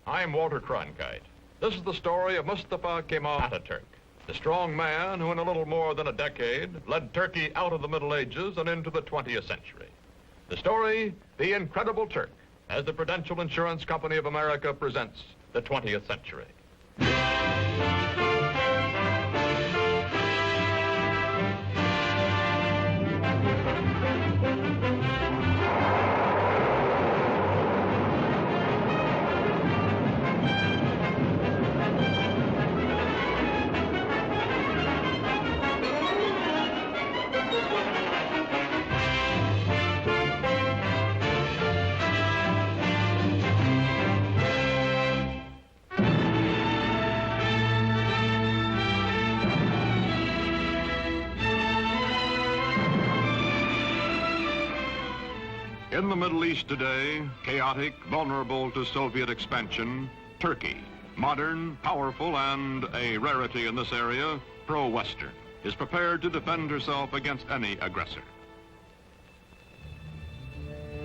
I'm Walter Cronkite. This is the story of Mustafa Kemal Atatürk, the strong man who in a little more than a decade led Turkey out of the Middle Ages and into the 20th century. The story, The Incredible Turk, as the Prudential Insurance Company of America presents the 20th century. In the Middle East today, chaotic, vulnerable to Soviet expansion, Turkey, modern, powerful, and a rarity in this area, pro-Western, is prepared to defend herself against any aggressor.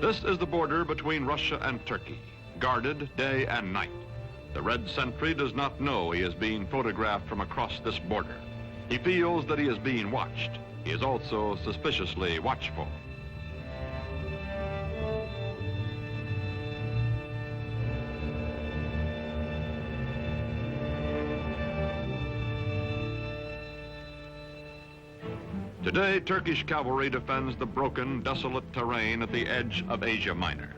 This is the border between Russia and Turkey, guarded day and night. The red sentry does not know he is being photographed from across this border. He feels that he is being watched. He is also suspiciously watchful. Today, Turkish cavalry defends the broken, desolate terrain at the edge of Asia Minor.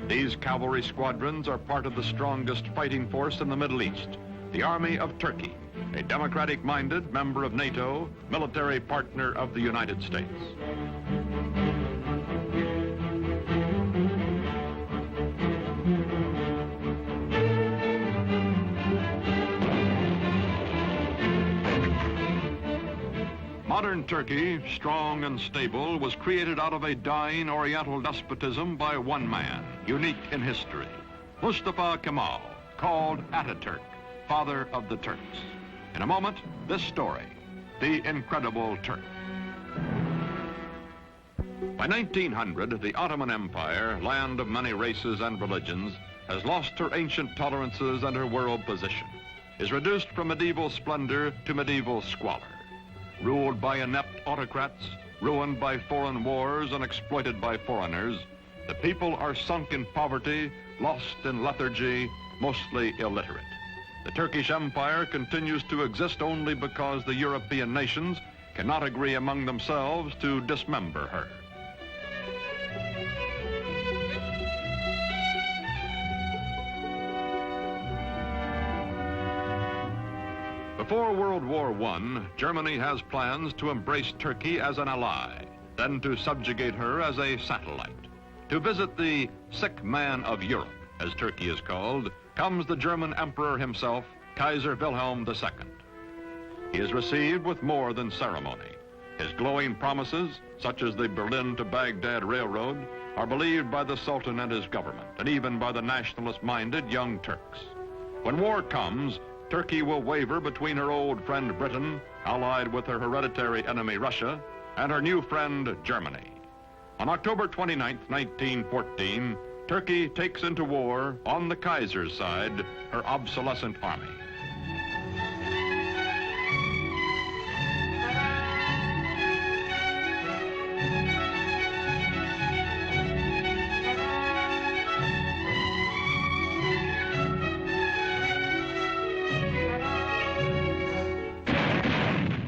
These cavalry squadrons are part of the strongest fighting force in the Middle East, the Army of Turkey, a democratic-minded member of NATO, military partner of the United States. Modern Turkey, strong and stable, was created out of a dying Oriental despotism by one man, unique in history, Mustafa Kemal, called Ataturk, father of the Turks. In a moment, this story, The Incredible Turk. By 1900, the Ottoman Empire, land of many races and religions, has lost her ancient tolerances and her world position, is reduced from medieval splendor to medieval squalor. Ruled by inept autocrats, ruined by foreign wars and exploited by foreigners, the people are sunk in poverty, lost in lethargy, mostly illiterate. The Turkish Empire continues to exist only because the European nations cannot agree among themselves to dismember her. Before World War I, Germany has plans to embrace Turkey as an ally, then to subjugate her as a satellite. To visit the sick man of Europe, as Turkey is called, comes the German emperor himself, Kaiser Wilhelm II. He is received with more than ceremony. His glowing promises, such as the Berlin to Baghdad Railroad, are believed by the Sultan and his government, and even by the nationalist-minded Young Turks. When war comes, Turkey will waver between her old friend Britain, allied with her hereditary enemy Russia, and her new friend Germany. On October 29, 1914, Turkey takes into war, on the Kaiser's side, her obsolescent army.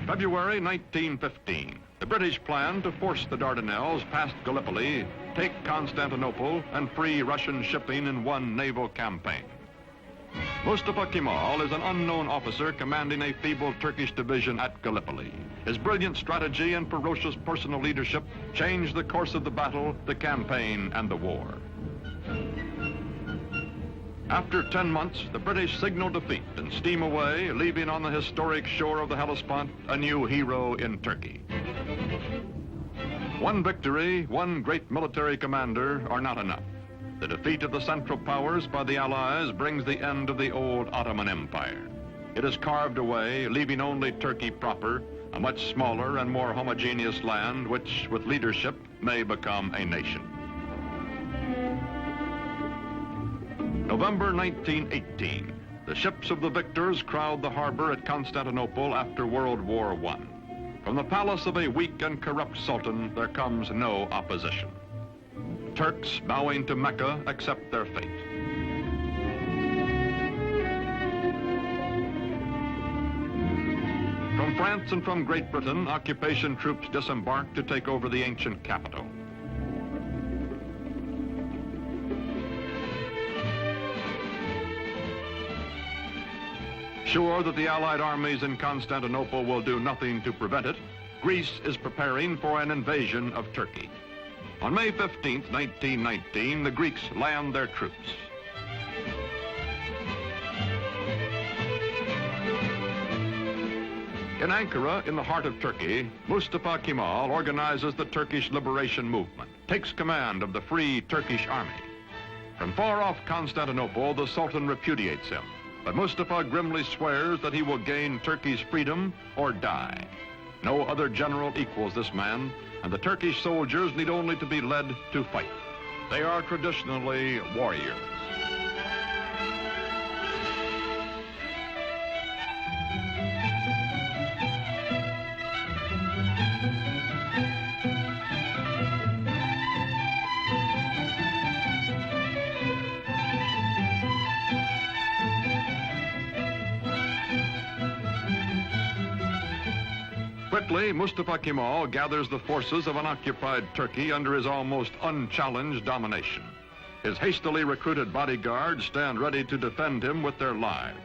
February 1915, the British plan to force the Dardanelles past Gallipoli, take Constantinople, and free Russian shipping in one naval campaign. Mustafa Kemal is an unknown officer commanding a feeble Turkish division at Gallipoli. His brilliant strategy and ferocious personal leadership changed the course of the battle, the campaign, and the war. After 10 months, the British signal defeat and steam away, leaving on the historic shore of the Hellespont a new hero in Turkey. One victory, one great military commander are not enough. The defeat of the Central Powers by the Allies brings the end of the old Ottoman Empire. It is carved away, leaving only Turkey proper, a much smaller and more homogeneous land which, with leadership, may become a nation. November 1918. The ships of the victors crowd the harbor at Constantinople after World War I. From the palace of a weak and corrupt sultan, there comes no opposition. Turks bowing to Mecca accept their fate. From France and from Great Britain, occupation troops disembark to take over the ancient capital. Sure that the Allied armies in Constantinople will do nothing to prevent it, Greece is preparing for an invasion of Turkey. On May 15, 1919, the Greeks land their troops. In Ankara, in the heart of Turkey, Mustafa Kemal organizes the Turkish liberation movement, takes command of the Free Turkish Army. From far off Constantinople, the Sultan repudiates him, but Mustafa grimly swears that he will gain Turkey's freedom or die. No other general equals this man, and the Turkish soldiers need only to be led to fight. They are traditionally warriors. Quickly, Mustafa Kemal gathers the forces of an occupied Turkey under his almost unchallenged domination. His hastily recruited bodyguards stand ready to defend him with their lives.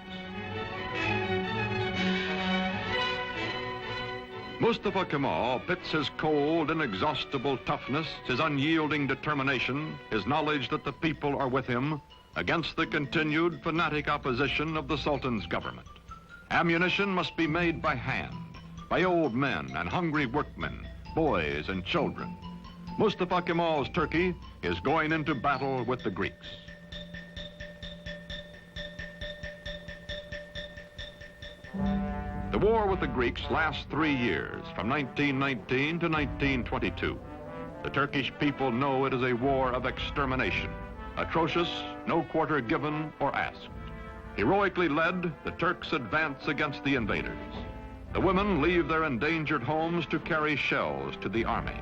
Mustafa Kemal pits his cold, inexhaustible toughness, his unyielding determination, his knowledge that the people are with him, against the continued fanatic opposition of the Sultan's government. Ammunition must be made by hand, by old men and hungry workmen, boys and children. Mustafa Kemal's Turkey is going into battle with the Greeks. The war with the Greeks lasts 3 years, from 1919 to 1922. The Turkish people know it is a war of extermination, atrocious, no quarter given or asked. Heroically led, the Turks advance against the invaders. The women leave their endangered homes to carry shells to the army.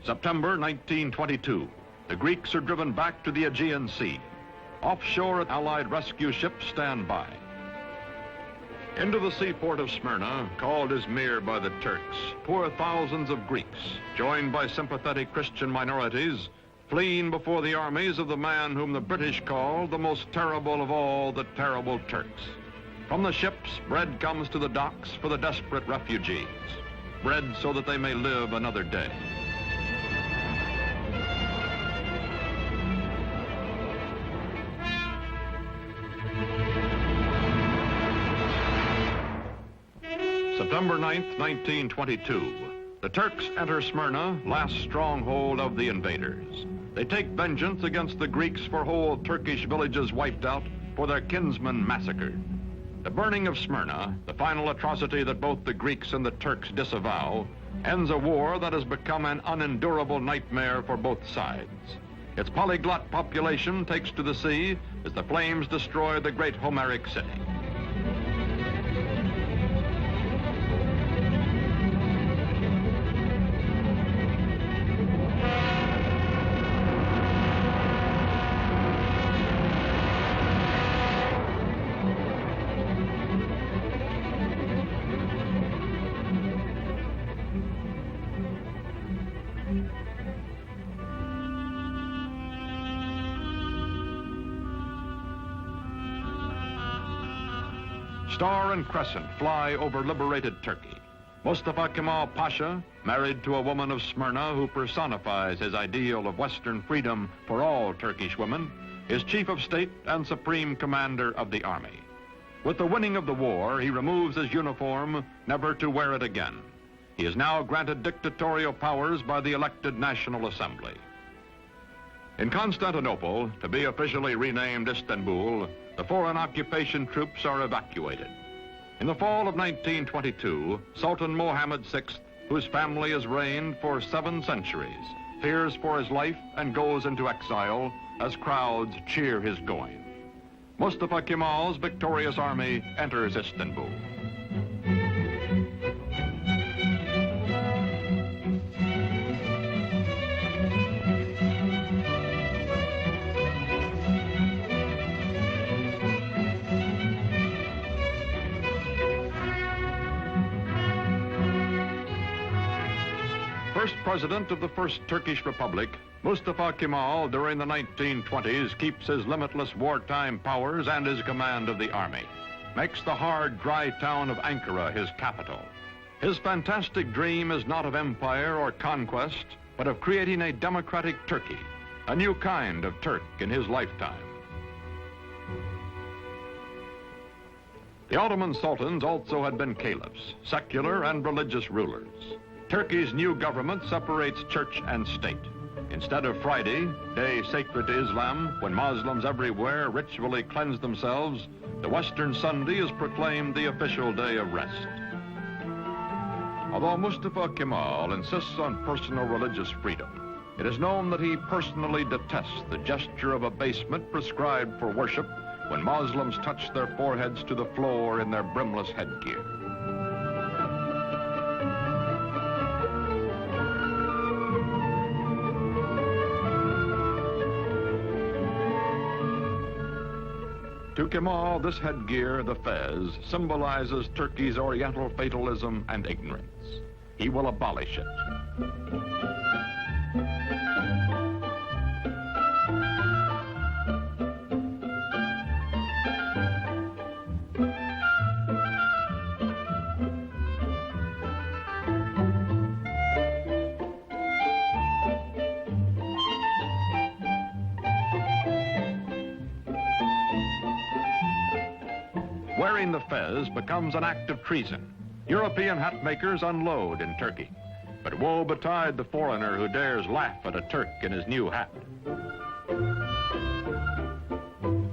September 1922, the Greeks are driven back to the Aegean Sea. Offshore, Allied rescue ships stand by. Into the seaport of Smyrna, called Izmir by the Turks, pour thousands of Greeks, joined by sympathetic Christian minorities, fleeing before the armies of the man whom the British call the most terrible of all the terrible Turks. From the ships, bread comes to the docks for the desperate refugees. Bread so that they may live another day. September 9th, 1922. The Turks enter Smyrna, last stronghold of the invaders. They take vengeance against the Greeks for whole Turkish villages wiped out, for their kinsmen massacred. The burning of Smyrna, the final atrocity that both the Greeks and the Turks disavow, ends a war that has become an unendurable nightmare for both sides. Its polyglot population takes to the sea as the flames destroy the great Homeric city. Star and crescent fly over liberated Turkey. Mustafa Kemal Pasha, married to a woman of Smyrna who personifies his ideal of Western freedom for all Turkish women, is Chief of State and Supreme Commander of the Army. With the winning of the war, he removes his uniform, never to wear it again. He is now granted dictatorial powers by the elected National Assembly. In Constantinople, to be officially renamed Istanbul, the foreign occupation troops are evacuated. In the fall of 1922, Sultan Mohammed VI, whose family has reigned for 7 centuries, fears for his life and goes into exile as crowds cheer his going. Mustafa Kemal's victorious army enters Istanbul. First president of the First Turkish Republic, Mustafa Kemal, during the 1920s, keeps his limitless wartime powers and his command of the army, makes the hard, dry town of Ankara his capital. His fantastic dream is not of empire or conquest, but of creating a democratic Turkey, a new kind of Turk in his lifetime. The Ottoman sultans also had been caliphs, secular and religious rulers. Turkey's new government separates church and state. Instead of Friday, day sacred to Islam, when Muslims everywhere ritually cleanse themselves, the Western Sunday is proclaimed the official day of rest. Although Mustafa Kemal insists on personal religious freedom, it is known that he personally detests the gesture of abasement prescribed for worship when Muslims touch their foreheads to the floor in their brimless headgear. To Kemal, this headgear, the fez, symbolizes Turkey's Oriental fatalism and ignorance. He will abolish it. Wearing the fez becomes an act of treason. European hat makers unload in Turkey. But woe betide the foreigner who dares laugh at a Turk in his new hat.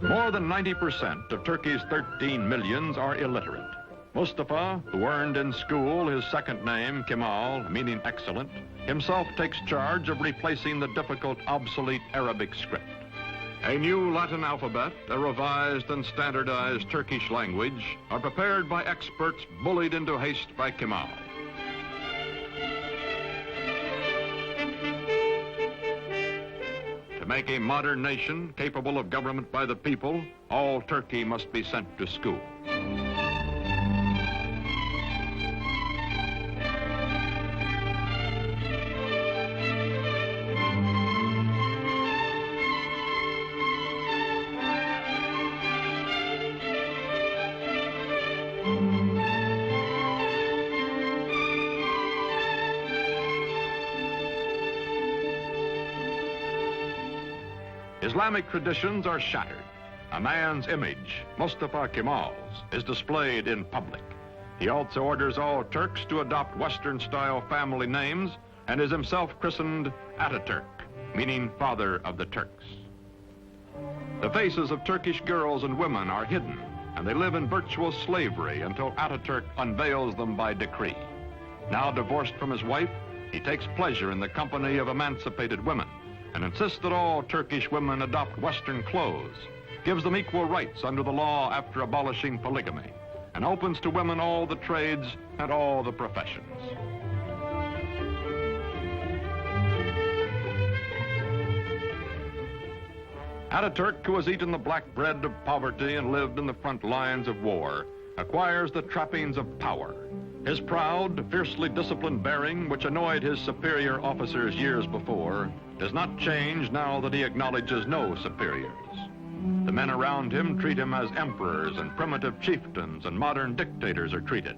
More than 90% of Turkey's 13 millions are illiterate. Mustafa, who earned in school his second name, Kemal, meaning excellent, himself takes charge of replacing the difficult, obsolete Arabic script. A new Latin alphabet, a revised and standardized Turkish language are prepared by experts bullied into haste by Kemal. To make a modern nation capable of government by the people, all Turkey must be sent to school. Islamic traditions are shattered. A man's image, Mustafa Kemal's, is displayed in public. He also orders all Turks to adopt Western-style family names and is himself christened Ataturk, meaning father of the Turks. The faces of Turkish girls and women are hidden, and they live in virtual slavery until Ataturk unveils them by decree. Now divorced from his wife, he takes pleasure in the company of emancipated women and insists that all Turkish women adopt Western clothes, gives them equal rights under the law after abolishing polygamy, and opens to women all the trades and all the professions. Ataturk, who has eaten the black bread of poverty and lived in the front lines of war, acquires the trappings of power. His proud, fiercely disciplined bearing, which annoyed his superior officers years before, does not change now that he acknowledges no superiors. The men around him treat him as emperors and primitive chieftains and modern dictators are treated.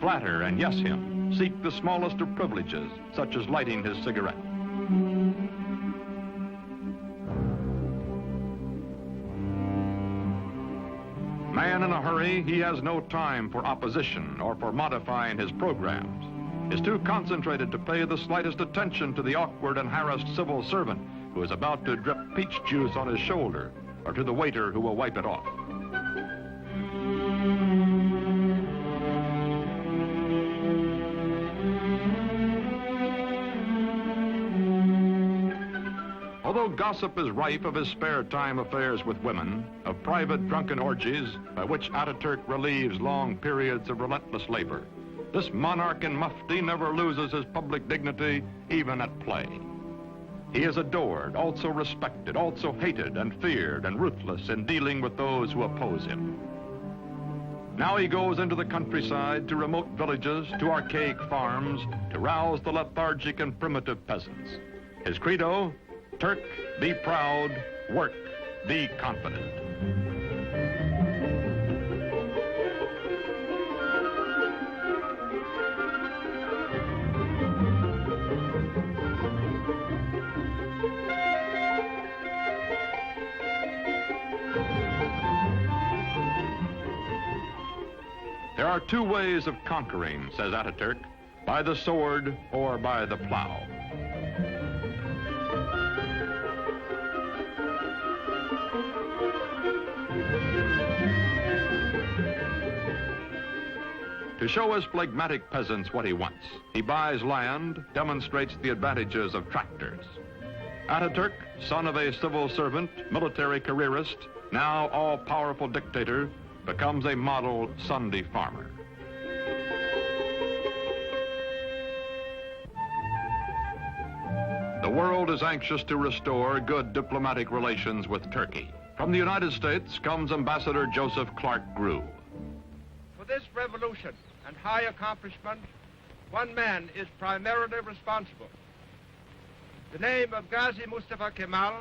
Flatter and yes him, seek the smallest of privileges, such as lighting his cigarette. Man in a hurry, he has no time for opposition or for modifying his programs. Is too concentrated to pay the slightest attention to the awkward and harassed civil servant who is about to drip peach juice on his shoulder, or to the waiter who will wipe it off. Although gossip is rife of his spare time affairs with women, of private drunken orgies by which Ataturk relieves long periods of relentless labor, this monarch in mufti never loses his public dignity, even at play. He is adored, also respected, also hated and feared and ruthless in dealing with those who oppose him. Now he goes into the countryside, to remote villages, to archaic farms, to rouse the lethargic and primitive peasants. His credo, Turk, be proud, work, be confident. There are two ways of conquering, says Ataturk, by the sword or by the plow. To show his phlegmatic peasants what he wants, he buys land, demonstrates the advantages of tractors. Ataturk, son of a civil servant, military careerist, now all-powerful dictator, becomes a model Sunday farmer. The world is anxious to restore good diplomatic relations with Turkey. From the United States comes Ambassador Joseph Clark Grew. For this revolution and high accomplishment, one man is primarily responsible. The name of Gazi Mustafa Kemal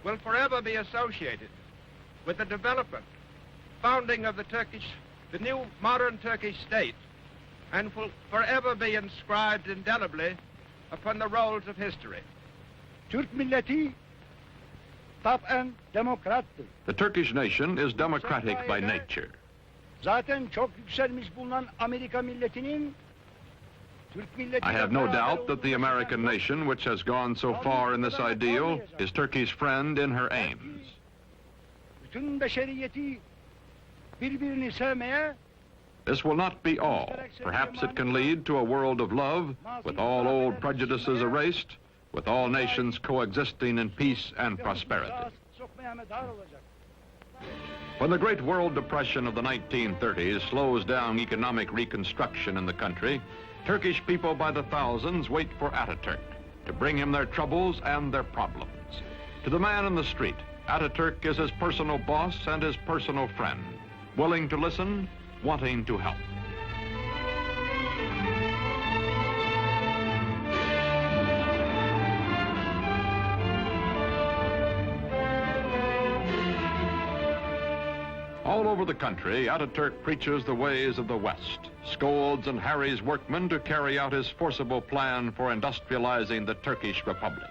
will forever be associated with the development, founding of the new modern Turkish state, and will forever be inscribed indelibly upon the rolls of history. Türk milleti taben demokrattır. The Turkish nation is democratic by nature. Zaten çok yükselmiş bulunan Amerika milletinin Türk milleti. I have no doubt that the American nation, which has gone so far in this ideal, is Turkey's friend in her aims. Bütün beşeriyeti birbirini sevmeye. This will not be all. Perhaps it can lead to a world of love, with all old prejudices erased, with all nations coexisting in peace and prosperity. When the Great World Depression of the 1930s slows down economic reconstruction in the country, Turkish people by the thousands wait for Ataturk to bring him their troubles and their problems. To the man in the street, Ataturk is his personal boss and his personal friend, willing to listen, wanting to help. All over the country, Ataturk preaches the ways of the West, scolds and harries workmen to carry out his forcible plan for industrializing the Turkish Republic.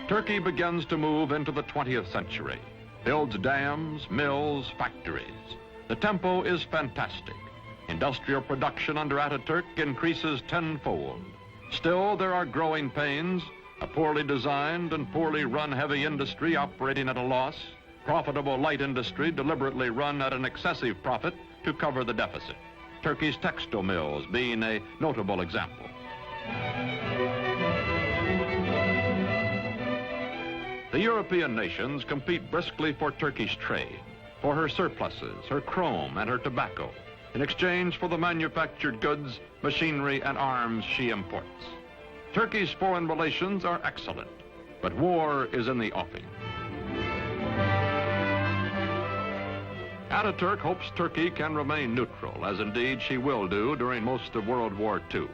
Turkey begins to move into the 20th century, builds dams, mills, factories. The tempo is fantastic. Industrial production under Ataturk increases tenfold. Still, there are growing pains, a poorly designed and poorly run heavy industry operating at a loss, profitable light industry deliberately run at an excessive profit to cover the deficit. Turkey's textile mills being a notable example. The European nations compete briskly for Turkish trade, for her surpluses, her chrome, and her tobacco, in exchange for the manufactured goods, machinery, and arms she imports. Turkey's foreign relations are excellent, but war is in the offing. Ataturk hopes Turkey can remain neutral, as indeed she will do during most of World War II.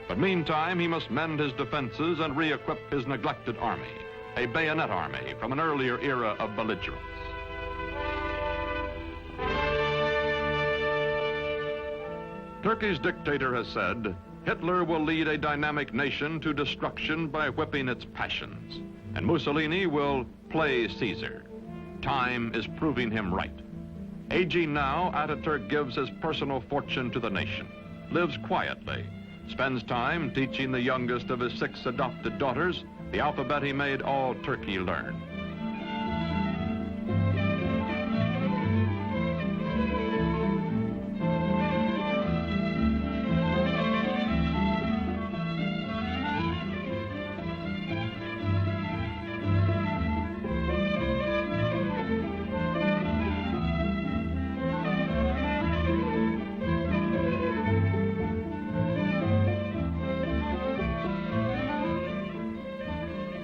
But meantime, he must mend his defenses and re-equip his neglected army, a bayonet army from an earlier era of belligerence. Turkey's dictator has said, Hitler will lead a dynamic nation to destruction by whipping its passions, and Mussolini will play Caesar. Time is proving him right. Aging now, Ataturk gives his personal fortune to the nation, lives quietly, spends time teaching the youngest of his 6 adopted daughters the alphabet he made all Turkey learn.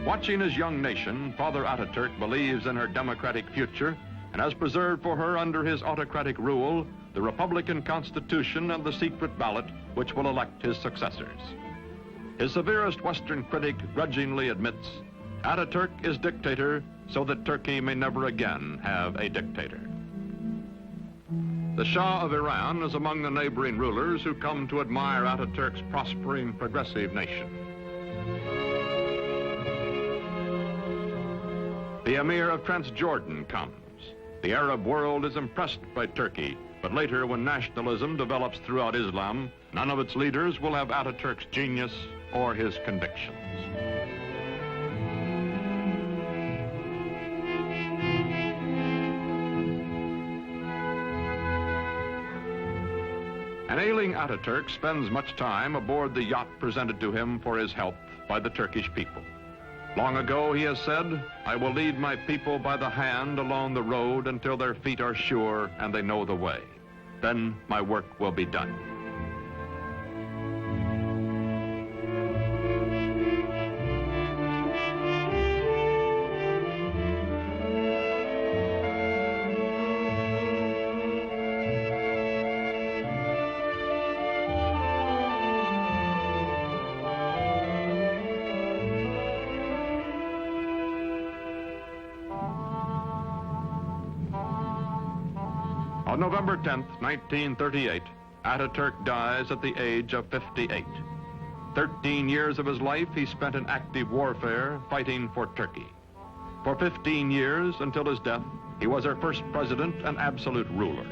Watching his young nation, Father Ataturk believes in her democratic future and has preserved for her under his autocratic rule the Republican Constitution and the secret ballot which will elect his successors. His severest Western critic grudgingly admits, Ataturk is dictator so that Turkey may never again have a dictator. The Shah of Iran is among the neighboring rulers who come to admire Ataturk's prospering, progressive nation. The Emir of Transjordan comes. The Arab world is impressed by Turkey, but later when nationalism develops throughout Islam, none of its leaders will have Ataturk's genius or his convictions. An ailing Ataturk spends much time aboard the yacht presented to him for his health by the Turkish people. Long ago, he has said, I will lead my people by the hand along the road until their feet are sure and they know the way. Then my work will be done. On November 10th, 1938, Ataturk dies at the age of 58. 13 years of his life he spent in active warfare fighting for Turkey. For 15 years, until his death, he was our first president and absolute ruler.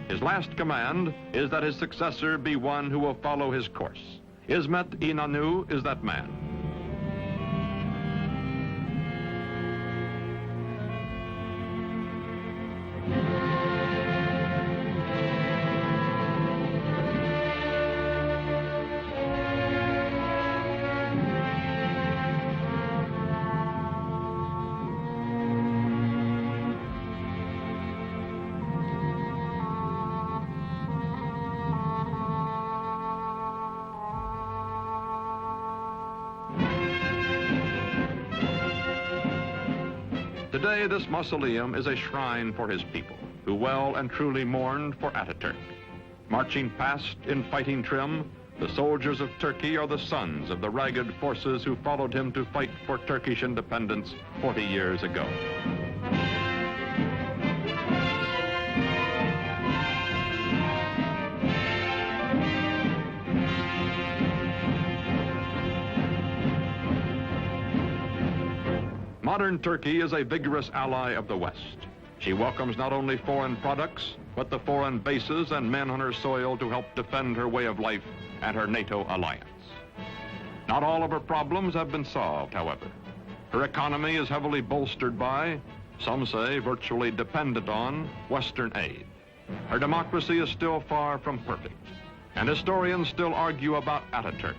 His last command is that his successor be one who will follow his course. Hizmet İnönü is that man. Today, this mausoleum is a shrine for his people, who well and truly mourned for Ataturk. Marching past in fighting trim, the soldiers of Turkey are the sons of the ragged forces who followed him to fight for Turkish independence 40 years ago. Modern Turkey is a vigorous ally of the West. She welcomes not only foreign products, but the foreign bases and men on her soil to help defend her way of life and her NATO alliance. Not all of her problems have been solved, however. Her economy is heavily bolstered by, some say virtually dependent on, Western aid. Her democracy is still far from perfect, and historians still argue about Ataturk,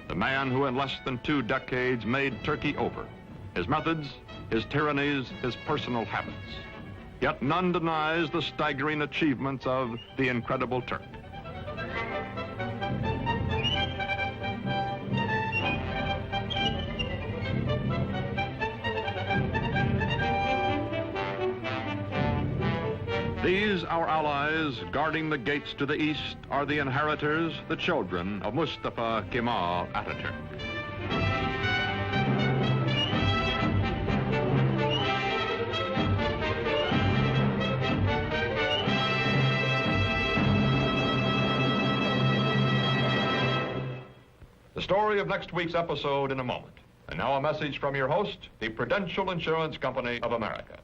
the man who in less than 2 decades made Turkey over. His methods, his tyrannies, his personal habits. Yet none denies the staggering achievements of the incredible Turk. These, our allies, guarding the gates to the east, are the inheritors, the children of Mustafa Kemal Atatürk. The story of next week's episode in a moment. And now a message from your host, the Prudential Insurance Company of America.